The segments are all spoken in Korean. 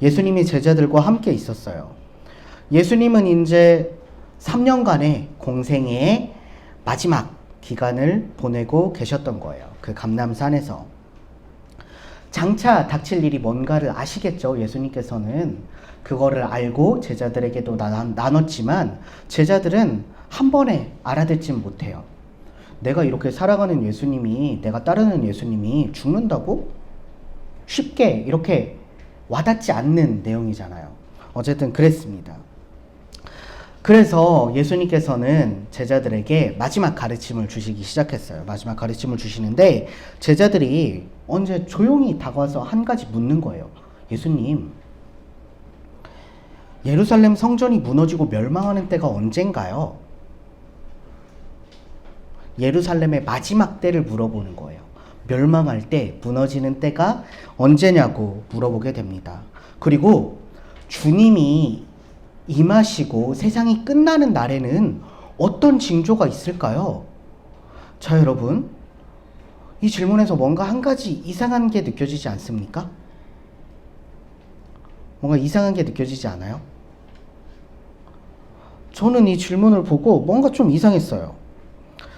예수님이 제자들과 함께 있었어요. 예수님은 이제 3년간의 공생의 마지막 기간을 보내고 계셨던 거예요. 그 감람산에서. 장차 닥칠 일이 뭔가를 아시겠죠. 예수님께서는 그거를 알고 제자들에게도 나눴지만 제자들은 한 번에 알아듣진 못해요. 내가 이렇게 살아가는 예수님이, 내가 따르는 예수님이 죽는다고? 쉽게 이렇게 와닿지 않는 내용이잖아요. 어쨌든 그랬습니다. 그래서 예수님께서는 제자들에게 마지막 가르침을 주시기 시작했어요. 마지막 가르침을 주시는데 제자들이 언제 조용히 다가와서 한 가지 묻는 거예요. 예수님, 예루살렘 성전이 무너지고 멸망하는 때가 언젠가요? 예루살렘의 마지막 때를 물어보는 거예요. 멸망할 때, 무너지는 때가 언제냐고 물어보게 됩니다. 그리고 주님이 임하시고 세상이 끝나는 날에는 어떤 징조가 있을까요? 자, 여러분, 이 질문에서 뭔가 한 가지 이상한 게 느껴지지 않습니까? 뭔가 이상한 게 느껴지지 않아요? 저는 이 질문을 보고 뭔가 좀 이상했어요.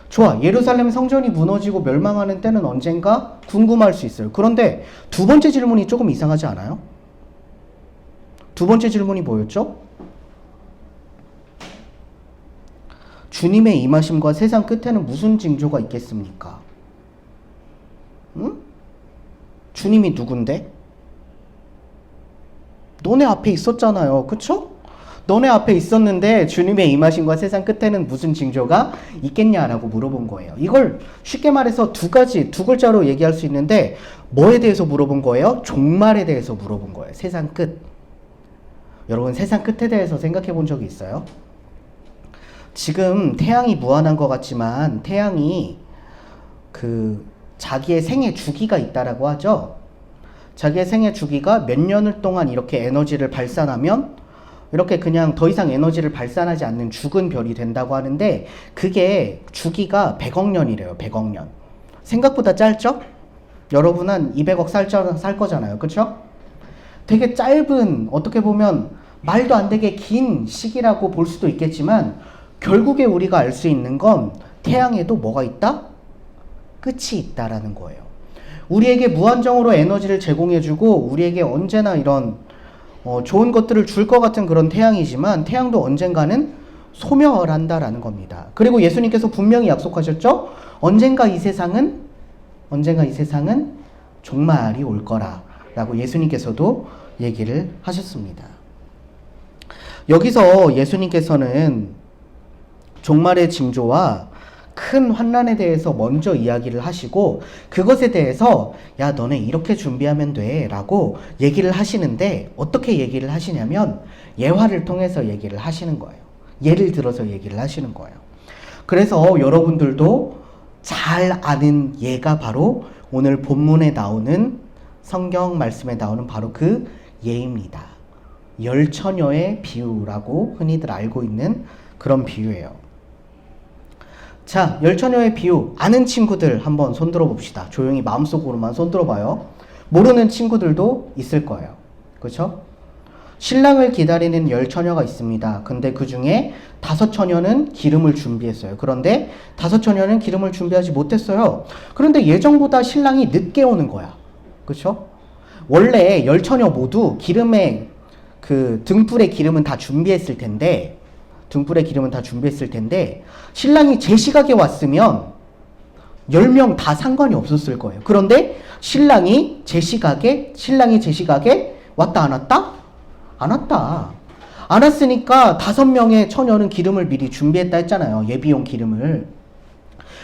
좋아, 예루살렘 성전이 무너지고 멸망하는 때는 언젠가 궁금할 수 있어요. 그런데 두 번째 질문이 조금 이상하지 않아요? 두 번째 질문이 뭐였죠? 주님의 임하심과 세상 끝에는 무슨 징조가 있겠습니까? 응? 주님이 누군데? 너네 앞에 있었잖아요. 그쵸? 너네 앞에 있었는데 주님의 임하심과 세상 끝에는 무슨 징조가 있겠냐라고 물어본 거예요. 이걸 쉽게 말해서 두 글자로 얘기할 수 있는데 뭐에 대해서 물어본 거예요? 종말에 대해서 물어본 거예요. 세상 끝. 여러분, 세상 끝에 대해서 생각해 본 적이 있어요? 지금 태양이 무한한 것 같지만 태양이 자기의 생애 주기가 있다라고 하죠. 자기의 생애 주기가 몇 년을 동안 이렇게 에너지를 발산하면 이렇게 그냥 더 이상 에너지를 발산하지 않는 죽은 별이 된다고 하는데 그게 주기가 100억 년이래요. 100억 년. 생각보다 짧죠? 여러분 한 200억 살 거잖아요. 그쵸? 되게 짧은, 어떻게 보면 말도 안 되게 긴 시기라고 볼 수도 있겠지만 결국에 우리가 알 수 있는 건 태양에도 뭐가 있다? 끝이 있다라는 거예요. 우리에게 무한정으로 에너지를 제공해주고 우리에게 언제나 이런 좋은 것들을 줄 것 같은 그런 태양이지만 태양도 언젠가는 소멸한다라는 겁니다. 그리고 예수님께서 분명히 약속하셨죠? 언젠가 이 세상은 종말이 올 거라 라고 예수님께서도 얘기를 하셨습니다. 여기서 예수님께서는 종말의 징조와 큰 환난에 대해서 먼저 이야기를 하시고 그것에 대해서 야, 너네 이렇게 준비하면 돼 라고 얘기를 하시는데 어떻게 얘기를 하시냐면 예화를 통해서 얘기를 하시는 거예요. 예를 들어서 얘기를 하시는 거예요. 그래서 여러분들도 잘 아는 예가 바로 오늘 본문에 나오는 성경 말씀에 나오는 바로 그 예입니다. 열처녀의 비유라고 흔히들 알고 있는 그런 비유예요. 자, 열처녀의 비유 아는 친구들 한번 손들어 봅시다. 조용히 마음속으로만 손들어 봐요. 모르는 친구들도 있을 거예요. 그렇죠? 신랑을 기다리는 10처녀가 있습니다. 근데 그 중에 5처녀는 기름을 준비했어요. 그런데 5처녀는 기름을 준비하지 못했어요. 그런데 예정보다 신랑이 늦게 오는 거야. 그렇죠? 원래 10처녀 모두 기름에 등불에 기름은 다 준비했을 텐데 신랑이 제 시각에 왔으면 10명 다 상관이 없었을 거예요. 그런데 신랑이 제 시각에 왔다 안 왔다? 안 왔다. 안 왔으니까 5명의 처녀는 기름을 미리 준비했다 했잖아요. 예비용 기름을.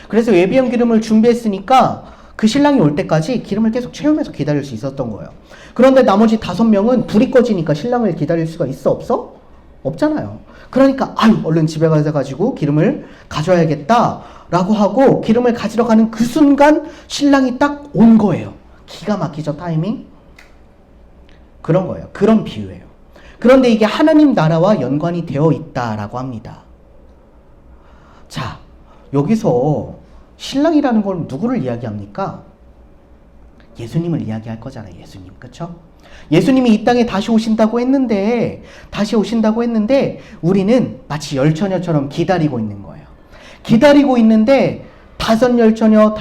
그래서 예비용 기름을 준비했으니까 그 신랑이 올 때까지 기름을 계속 채우면서 기다릴 수 있었던 거예요. 그런데 나머지 5명은 불이 꺼지니까 신랑을 기다릴 수가 있어 없어? 없잖아요. 그러니까 얼른 집에 가서 기름을 가져야겠다 라고 하고 기름을 가지러 가는 그 순간 신랑이 딱 온 거예요. 기가 막히죠, 타이밍? 그런 거예요. 그런 비유예요. 그런데 이게 하나님 나라와 연관이 되어 있다라고 합니다. 자, 여기서 신랑이라는 건 누구를 이야기합니까? 예수님을 이야기할 거잖아요. 예수님. 그쵸? 예수님이 이 땅에 다시 오신다고 했는데 우리는 마치 열처녀처럼 기다리고 있는 거예요. 기다리고 있는데 다섯 처녀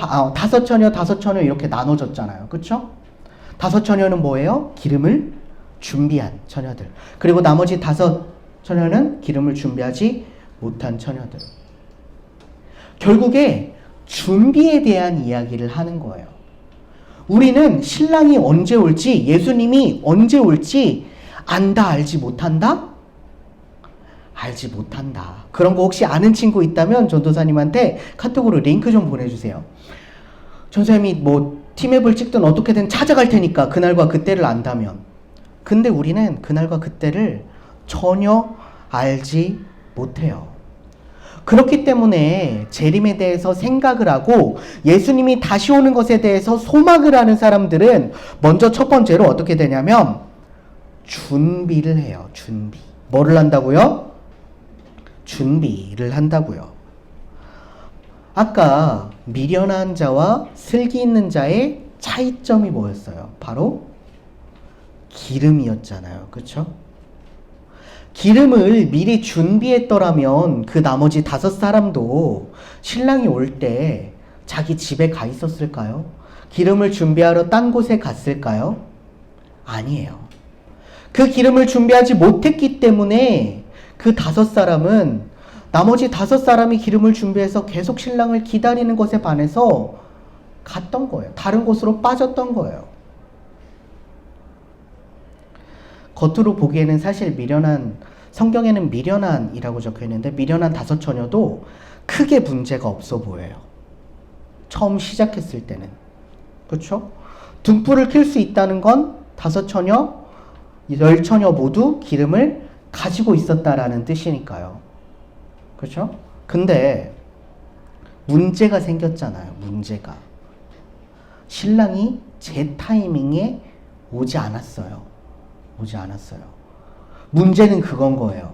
이렇게 나눠졌잖아요. 그쵸? 다섯 처녀는 뭐예요? 기름을 준비한 처녀들. 그리고 나머지 다섯 처녀는 기름을 준비하지 못한 처녀들. 결국에 준비에 대한 이야기를 하는 거예요. 우리는 신랑이 언제 올지, 예수님이 언제 올지 안다, 알지 못한다? 알지 못한다. 그런 거 혹시 아는 친구 있다면 전도사님한테 카톡으로 링크 좀 보내주세요. 전도사님이 뭐 티맵을 찍든 어떻게든 찾아갈 테니까, 그날과 그때를 안다면. 근데 우리는 그날과 그때를 전혀 알지 못해요. 그렇기 때문에 재림에 대해서 생각을 하고 예수님이 다시 오는 것에 대해서 소망을 하는 사람들은 먼저 첫 번째로 어떻게 되냐면 준비를 해요. 준비. 뭐를 한다고요? 준비를 한다고요. 아까 미련한 자와 슬기 있는 자의 차이점이 뭐였어요? 바로 기름이었잖아요. 그렇죠? 기름을 미리 준비했더라면 그 나머지 다섯 사람도 신랑이 올 때 자기 집에 가 있었을까요? 기름을 준비하러 딴 곳에 갔을까요? 아니에요. 그 기름을 준비하지 못했기 때문에 그 다섯 사람은 나머지 다섯 사람이 기름을 준비해서 계속 신랑을 기다리는 것에 반해서 갔던 거예요. 다른 곳으로 빠졌던 거예요. 겉으로 보기에는 사실 성경에는 미련한이라고 적혀 있는데 미련한 다섯 처녀도 크게 문제가 없어 보여요. 처음 시작했을 때는. 그렇죠? 등불을 켤 수 있다는 건 다섯 처녀, 열 처녀 모두 기름을 가지고 있었다라는 뜻이니까요. 그렇죠? 근데 문제가 생겼잖아요. 문제가. 신랑이 제 타이밍에 오지 않았어요. 문제는 그건 거예요.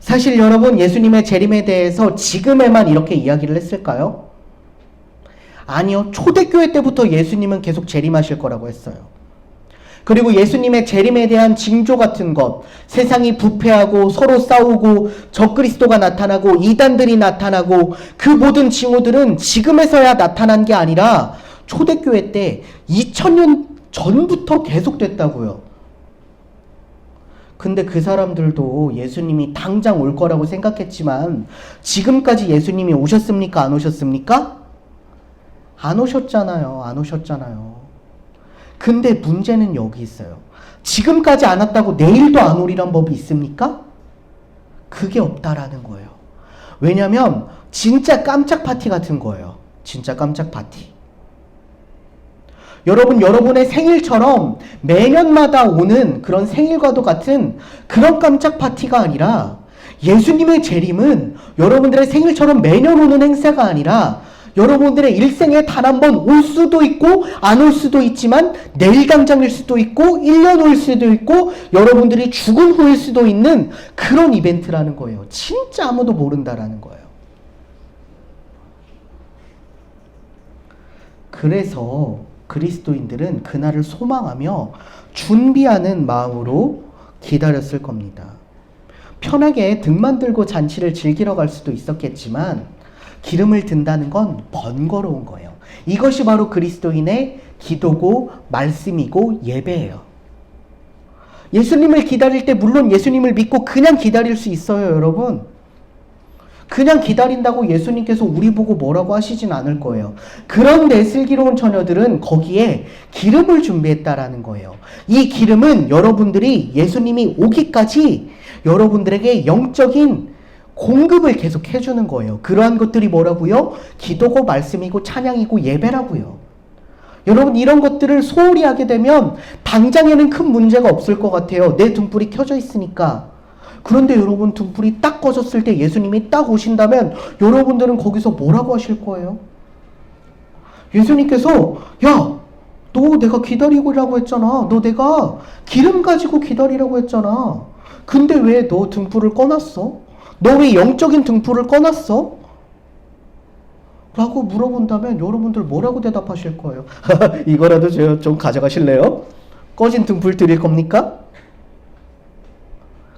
사실 여러분, 예수님의 재림에 대해서 지금에만 이렇게 이야기를 했을까요? 아니요. 초대교회 때부터 예수님은 계속 재림하실 거라고 했어요. 그리고 예수님의 재림에 대한 징조 같은 것, 세상이 부패하고 서로 싸우고 적그리스도가 나타나고 이단들이 나타나고 그 모든 징후들은 지금에서야 나타난 게 아니라 초대교회 때 2000년 전부터 계속됐다고요. 근데 그 사람들도 예수님이 당장 올 거라고 생각했지만 지금까지 예수님이 오셨습니까? 안 오셨습니까? 안 오셨잖아요. 근데 문제는 여기 있어요. 지금까지 안 왔다고 내일도 안 오리란 법이 있습니까? 그게 없다라는 거예요. 왜냐면 진짜 깜짝 파티 같은 거예요. 진짜 깜짝 파티. 여러분의 생일처럼 매년마다 오는 그런 생일과도 같은 그런 깜짝 파티가 아니라 예수님의 재림은 여러분들의 생일처럼 매년 오는 행사가 아니라 여러분들의 일생에 단 한 번 올 수도 있고 안 올 수도 있지만 내일 당장일 수도 있고 1년 올 수도 있고 여러분들이 죽은 후일 수도 있는 그런 이벤트라는 거예요. 진짜 아무도 모른다라는 거예요. 그래서 그리스도인들은 그날을 소망하며 준비하는 마음으로 기다렸을 겁니다. 편하게 등만 들고 잔치를 즐기러 갈 수도 있었겠지만 기름을 든다는 건 번거로운 거예요. 이것이 바로 그리스도인의 기도고 말씀이고 예배예요. 예수님을 기다릴 때 물론 예수님을 믿고 그냥 기다릴 수 있어요, 여러분. 그냥 기다린다고 예수님께서 우리 보고 뭐라고 하시진 않을 거예요. 그런데 슬기로운 처녀들은 거기에 기름을 준비했다라는 거예요. 이 기름은 여러분들이 예수님이 오기까지 여러분들에게 영적인 공급을 계속 해주는 거예요. 그러한 것들이 뭐라고요? 기도고 말씀이고 찬양이고 예배라고요. 여러분, 이런 것들을 소홀히 하게 되면 당장에는 큰 문제가 없을 것 같아요. 내 등불이 켜져 있으니까. 그런데 여러분, 등불이 딱 꺼졌을 때 예수님이 딱 오신다면 여러분들은 거기서 뭐라고 하실 거예요? 예수님께서 야, 너 내가 기다리라고 했잖아. 너 내가 기름 가지고 기다리라고 했잖아. 근데 왜 너 등불을 꺼놨어? 너 왜 영적인 등불을 꺼놨어? 라고 물어본다면 여러분들 뭐라고 대답하실 거예요? 이거라도 좀 가져가실래요? 꺼진 등불 드릴 겁니까?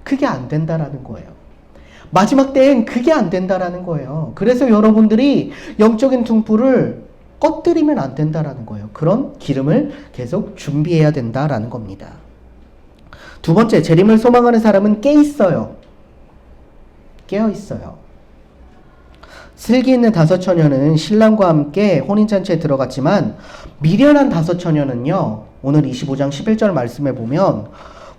그게 안 된다라는 거예요. 마지막 때엔 그게 안 된다라는 거예요. 그래서 여러분들이 영적인 등불을 꺼뜨리면 안 된다라는 거예요. 그런 기름을 계속 준비해야 된다라는 겁니다. 두 번째, 재림을 소망하는 사람은 깨 있어요. 깨어 있어요. 슬기 있는 다섯 처녀는 신랑과 함께 혼인잔치에 들어갔지만 미련한 다섯 처녀는요, 오늘 25장 11절 말씀에 보면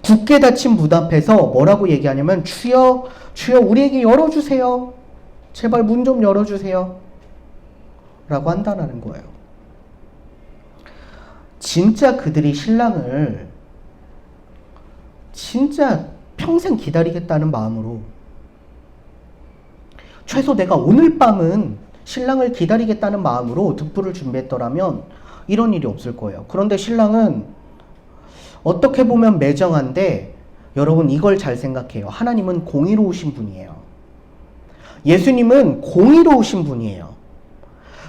굳게 닫힌 문 앞에서 뭐라고 얘기하냐면 주여 주여 우리에게 열어주세요. 제발 문 좀 열어주세요. 라고 한다는 거예요. 진짜 그들이 신랑을 진짜 평생 기다리겠다는 마음으로 최소 내가 오늘 밤은 신랑을 기다리겠다는 마음으로 등불을 준비했더라면 이런 일이 없을 거예요. 그런데 신랑은 어떻게 보면 매정한데 여러분 이걸 잘 생각해요. 하나님은 공의로우신 분이에요. 예수님은 공의로우신 분이에요.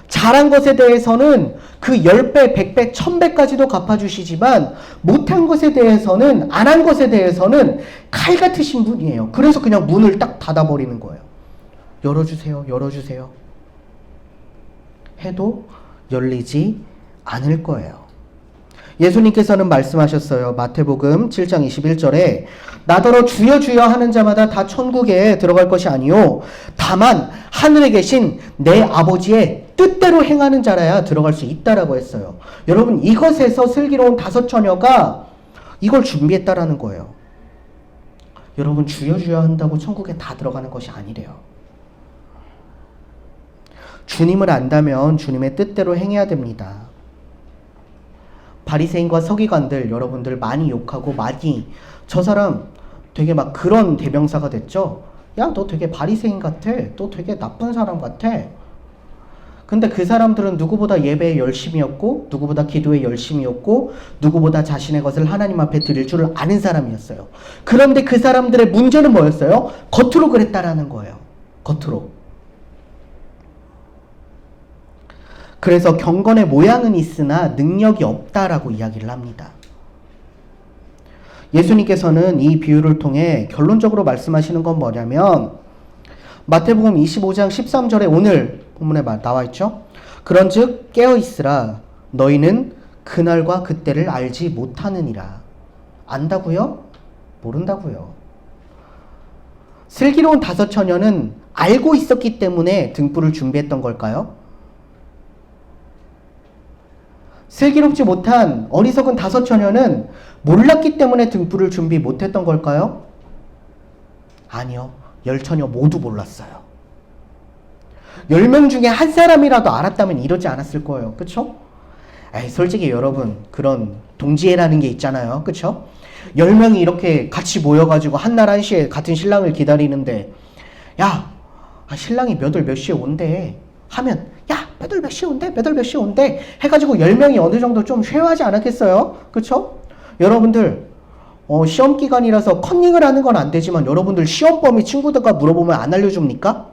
잘한 것에 대해서는 그 10배, 100배, 1000배까지도 갚아주시지만 못한 것에 대해서는, 안 한 것에 대해서는 칼 같으신 분이에요. 그래서 그냥 문을 딱 닫아버리는 거예요. 열어주세요, 열어주세요 해도 열리지 않을 거예요. 예수님께서는 말씀하셨어요. 마태복음 7장 21절에 나더러 주여 주여 하는 자마다 다 천국에 들어갈 것이 아니요 다만 하늘에 계신 내 아버지의 뜻대로 행하는 자라야 들어갈 수 있다라고 했어요. 여러분 이것에서 슬기로운 다섯 처녀가 이걸 준비했다라는 거예요. 여러분 주여 주여 한다고 천국에 다 들어가는 것이 아니래요. 주님을 안다면 주님의 뜻대로 행해야 됩니다. 바리새인과 서기관들 여러분들 많이 욕하고 많이 저 사람 되게 막 그런 대명사가 됐죠. 야, 너 되게 바리새인 같아. 너 되게 나쁜 사람 같아. 근데 그 사람들은 누구보다 예배에 열심이었고 누구보다 기도에 열심이었고 누구보다 자신의 것을 하나님 앞에 드릴 줄을 아는 사람이었어요. 그런데 그 사람들의 문제는 뭐였어요? 겉으로 그랬다라는 거예요. 겉으로. 그래서 경건의 모양은 있으나 능력이 없다라고 이야기를 합니다. 예수님께서는 이 비유를 통해 결론적으로 말씀하시는 건 뭐냐면 마태복음 25장 13절에 오늘 본문에 나와 있죠. 그런즉 깨어있으라 너희는 그날과 그때를 알지 못하느니라. 안다고요? 모른다고요. 슬기로운 다섯 처녀는 알고 있었기 때문에 등불을 준비했던 걸까요? 슬기롭지 못한 어리석은 다섯 처녀는 몰랐기 때문에 등불을 준비 못했던 걸까요? 아니요. 10처녀 모두 몰랐어요. 10명 중에 한 사람이라도 알았다면 이러지 않았을 거예요. 그쵸? 에이, 솔직히 여러분 그런 동지애라는 게 있잖아요. 그쵸? 10명이 이렇게 같이 모여가지고 한날 한시에 같은 신랑을 기다리는데 야, 신랑이 몇 월 몇 시에 온대 하면 야, 몇 월 몇 시에 온대? 몇 월 몇 시에 온대? 해가지고 10명이 어느 정도 좀 쉐어하지 않았겠어요? 그쵸? 여러분들 시험 기간이라서 컨닝을 하는 건 안 되지만 여러분들 시험 범위 친구들과 물어보면 안 알려줍니까?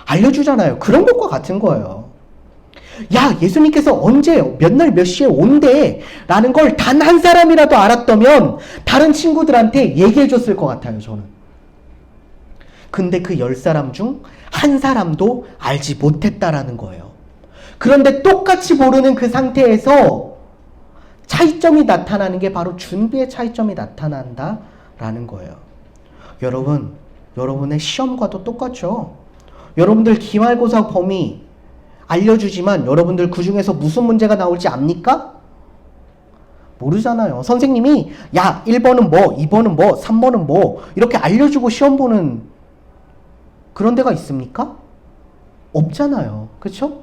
알려주잖아요. 그런 것과 같은 거예요. 야, 예수님께서 언제 몇 날 몇 시에 온대 라는 걸 단 한 사람이라도 알았다면 다른 친구들한테 얘기해 줬을 것 같아요. 저는. 근데 그 10사람 중 한 사람도 알지 못했다라는 거예요. 그런데 똑같이 모르는 그 상태에서 차이점이 나타나는 게 바로 준비의 차이점이 나타난다라는 거예요. 여러분, 여러분의 시험과도 똑같죠. 여러분들 기말고사 범위 알려주지만 여러분들 그 중에서 무슨 문제가 나올지 압니까? 모르잖아요. 선생님이 야 1번은 뭐 2번은 뭐 3번은 뭐 이렇게 알려주고 시험 보는 그런 데가 있습니까? 없잖아요. 그렇죠?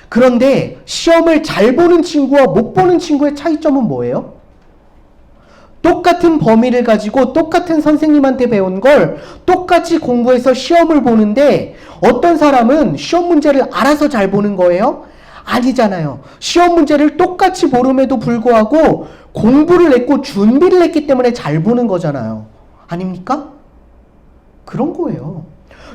그런데 시험을 잘 보는 친구와 못 보는 친구의 차이점은 뭐예요? 똑같은 범위를 가지고 똑같은 선생님한테 배운 걸 똑같이 공부해서 시험을 보는데 어떤 사람은 시험 문제를 알아서 잘 보는 거예요? 아니잖아요. 시험 문제를 똑같이 보름에도 불구하고 공부를 했고 준비를 했기 때문에 잘 보는 거잖아요. 아닙니까? 그런 거예요.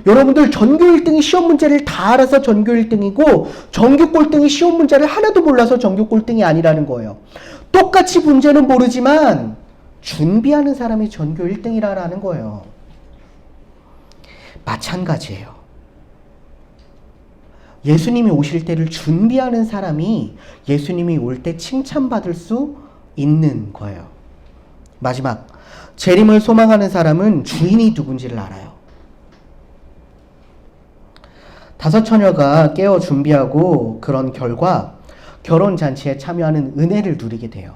여러분들 전교 1등이 시험 문제를 다 알아서 전교 1등이고 전교 꼴등이 시험 문제를 하나도 몰라서 전교 꼴등이 아니라는 거예요. 똑같이 문제는 모르지만 준비하는 사람이 전교 1등이라는 거예요. 마찬가지예요. 예수님이 오실 때를 준비하는 사람이 예수님이 올 때 칭찬받을 수 있는 거예요. 마지막, 재림을 소망하는 사람은 주인이 누군지를 알아요. 5 처녀가 깨어 준비하고 그런 결과 결혼잔치에 참여하는 은혜를 누리게 돼요.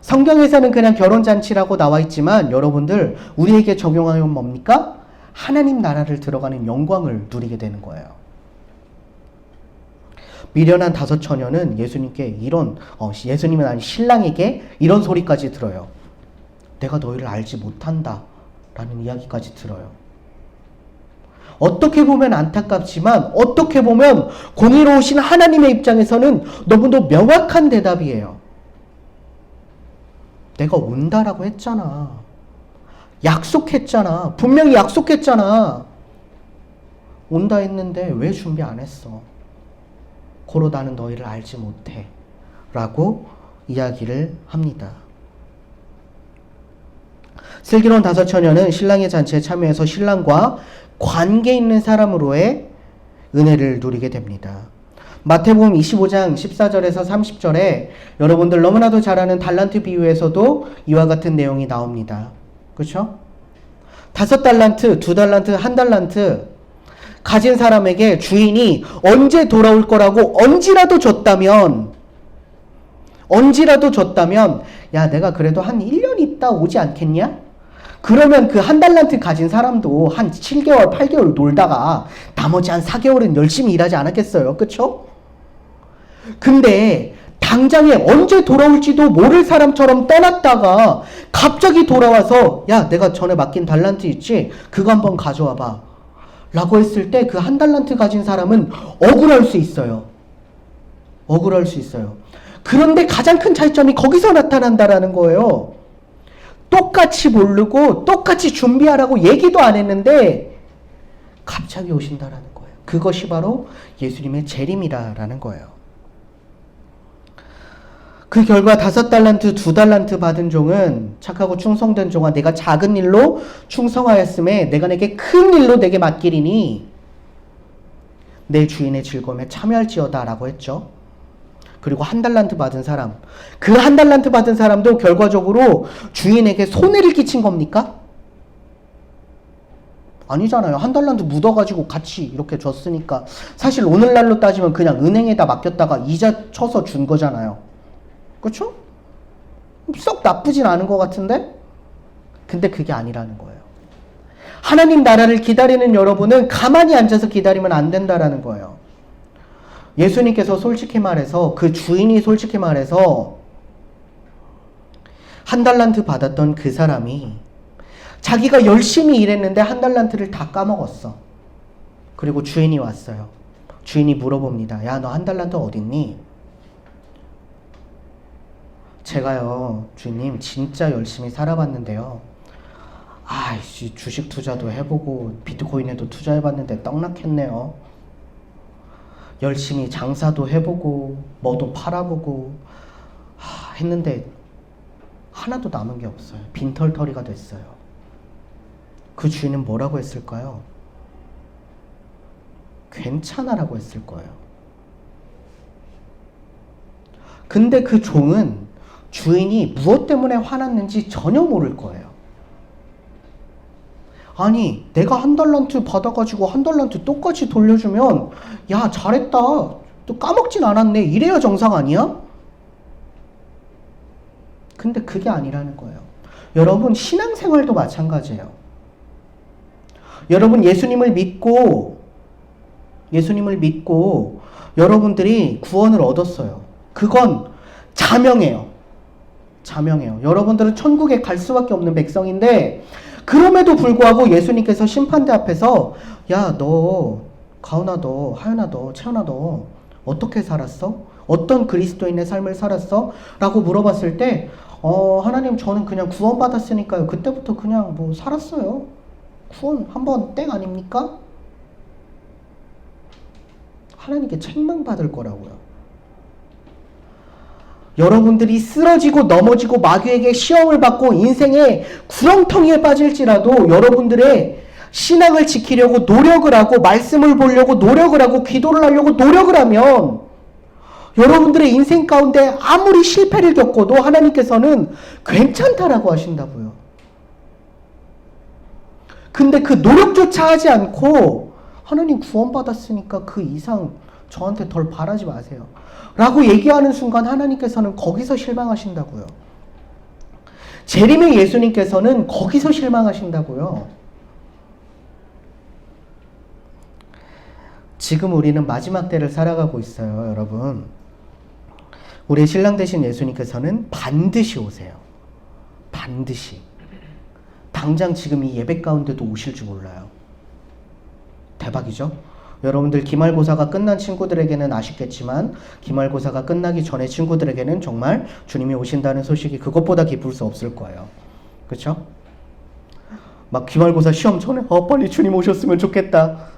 성경에서는 그냥 결혼잔치라고 나와 있지만 여러분들 우리에게 적용하면 뭡니까? 하나님 나라를 들어가는 영광을 누리게 되는 거예요. 미련한 5 처녀는 예수님께 예수님은 아닌 신랑에게 이런 소리까지 들어요. 내가 너희를 알지 못한다 라는 이야기까지 들어요. 어떻게 보면 안타깝지만 어떻게 보면 공의로우신 하나님의 입장에서는 너무도 명확한 대답이에요. 내가 온다라고 했잖아. 약속했잖아. 분명히 약속했잖아. 온다 했는데 왜 준비 안 했어? 고로 나는 너희를 알지 못해 라고 이야기를 합니다. 슬기로운 5 처녀는 신랑의 잔치에 참여해서 신랑과 관계 있는 사람으로의 은혜를 누리게 됩니다. 마태복음 25장 14절에서 30절에 여러분들 너무나도 잘 아는 달란트 비유에서도 이와 같은 내용이 나옵니다. 그렇죠? 5달란트, 2달란트, 1달란트 가진 사람에게 주인이 언제 돌아올 거라고 언지라도 줬다면 야 내가 그래도 한 1년 있다 오지 않겠냐? 그러면 그 1달란트 가진 사람도 한 7개월, 8개월 놀다가 나머지 한 4개월은 열심히 일하지 않았겠어요? 그쵸? 근데 당장에 언제 돌아올지도 모를 사람처럼 떠났다가 갑자기 돌아와서 야 내가 전에 맡긴 달란트 있지? 그거 한번 가져와봐 라고 했을 때 그 1달란트 가진 사람은 억울할 수 있어요. 그런데 가장 큰 차이점이 거기서 나타난다라는 거예요. 똑같이 모르고 똑같이 준비하라고 얘기도 안 했는데 갑자기 오신다라는 거예요. 그것이 바로 예수님의 재림이라는 거예요. 그 결과 5달란트, 2달란트 받은 종은 착하고 충성된 종아 내가 작은 일로 충성하였음에 내가 내게 큰 일로 내게 맡기리니 내 주인의 즐거움에 참여할지어다 라고 했죠. 그리고 1달란트 받은 사람, 그 1달란트 받은 사람도 결과적으로 주인에게 손해를 끼친 겁니까? 아니잖아요. 1달란트 묻어가지고 같이 이렇게 줬으니까 사실 오늘날로 따지면 그냥 은행에다 맡겼다가 이자 쳐서 준 거잖아요. 그렇죠? 썩 나쁘진 않은 것 같은데? 근데 그게 아니라는 거예요. 하나님 나라를 기다리는 여러분은 가만히 앉아서 기다리면 안 된다라는 거예요. 예수님께서 솔직히 말해서 그 주인이 솔직히 말해서 1달란트 받았던 그 사람이 자기가 열심히 일했는데 1달란트를 다 까먹었어. 그리고 주인이 왔어요. 주인이 물어봅니다. 야, 너 1달란트 어딨니? 제가요, 주님 진짜 열심히 살아봤는데요. 아이씨, 주식 투자도 해보고 비트코인에도 투자해봤는데 떡락했네요. 열심히 장사도 해보고 뭐도 팔아보고 했는데 하나도 남은 게 없어요. 빈털터리가 됐어요. 그 주인은 뭐라고 했을까요? 괜찮아라고 했을 거예요. 근데 그 종은 주인이 무엇 때문에 화났는지 전혀 모를 거예요. 아니 내가 1달란트 받아가지고 1달란트 똑같이 돌려주면 야 잘했다 또 까먹진 않았네 이래야 정상 아니야? 근데 그게 아니라는 거예요. 여러분 신앙생활도 마찬가지예요. 여러분 예수님을 믿고 여러분들이 구원을 얻었어요. 그건 자명해요. 여러분들은 천국에 갈 수밖에 없는 백성인데 그럼에도 불구하고 예수님께서 심판대 앞에서 야, 너 가은아 너, 하연아 너, 채연아 너 어떻게 살았어? 어떤 그리스도인의 삶을 살았어? 라고 물어봤을 때 하나님 저는 그냥 구원받았으니까요. 그때부터 그냥 뭐 살았어요. 구원 한번 땡 아닙니까? 하나님께 책망받을 거라고요. 여러분들이 쓰러지고 넘어지고 마귀에게 시험을 받고 인생의 구렁텅이에 빠질지라도 여러분들의 신앙을 지키려고 노력을 하고 말씀을 보려고 노력을 하고 기도를 하려고 노력을 하면 여러분들의 인생 가운데 아무리 실패를 겪어도 하나님께서는 괜찮다라고 하신다고요. 근데 그 노력조차 하지 않고 하나님 구원받았으니까 그 이상 저한테 덜 바라지 마세요 라고 얘기하는 순간 하나님께서는 거기서 실망하신다고요. 재림의 예수님께서는 거기서 실망하신다고요. 지금 우리는 마지막 때를 살아가고 있어요, 여러분. 우리의 신랑 되신 예수님께서는 반드시 오세요. 반드시. 당장 지금 이 예배 가운데도 오실 줄 몰라요. 대박이죠? 여러분들 기말고사가 끝난 친구들에게는 아쉽겠지만 기말고사가 끝나기 전에 친구들에게는 정말 주님이 오신다는 소식이 그것보다 기쁠 수 없을 거예요. 그렇죠? 막 기말고사 시험 전에 빨리 주님 오셨으면 좋겠다.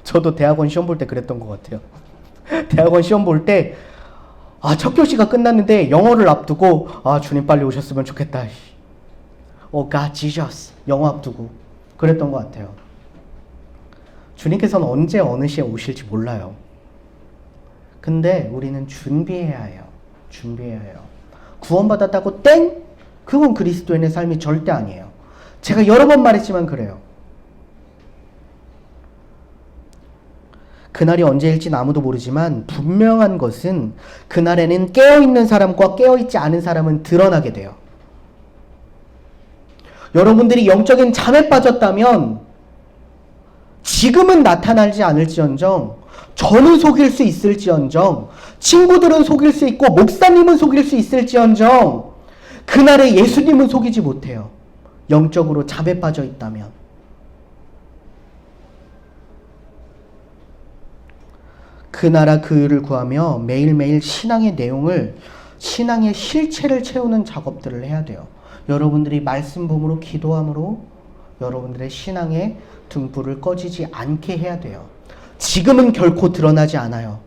저도 대학원 시험 볼 때 그랬던 것 같아요. 대학원 시험 볼 때 첫 교시가 끝났는데 영어를 앞두고 주님 빨리 오셨으면 좋겠다. God Jesus 영어 앞두고 그랬던 것 같아요. 주님께서는 언제 어느 시에 오실지 몰라요. 근데 우리는 준비해야 해요. 준비해야 해요. 구원받았다고 땡? 그건 그리스도인의 삶이 절대 아니에요. 제가 여러 번 말했지만 그래요. 그날이 언제일지는 아무도 모르지만 분명한 것은 그날에는 깨어있는 사람과 깨어있지 않은 사람은 드러나게 돼요. 여러분들이 영적인 잠에 빠졌다면 지금은 나타나지 않을지언정 저는 속일 수 있을지언정 친구들은 속일 수 있고 목사님은 속일 수 있을지언정 그날에 예수님은 속이지 못해요. 영적으로 잠에 빠져 있다면. 그 나라 그 의를 구하며 매일매일 신앙의 내용을 신앙의 실체를 채우는 작업들을 해야 돼요. 여러분들이 말씀 봄으로 기도함으로 여러분들의 신앙의 등불을 꺼지지 않게 해야 돼요. 지금은 결코 드러나지 않아요.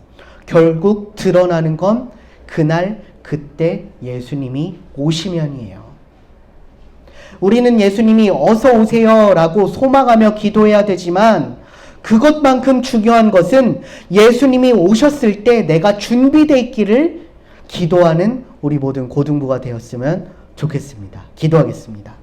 결국 드러나는 건 그날 그때 예수님이 오시면이에요. 우리는 예수님이 어서 오세요 라고 소망하며 기도해야 되지만 그것만큼 중요한 것은 예수님이 오셨을 때 내가 준비되어 있기를 기도하는 우리 모든 고등부가 되었으면 좋겠습니다. 기도하겠습니다.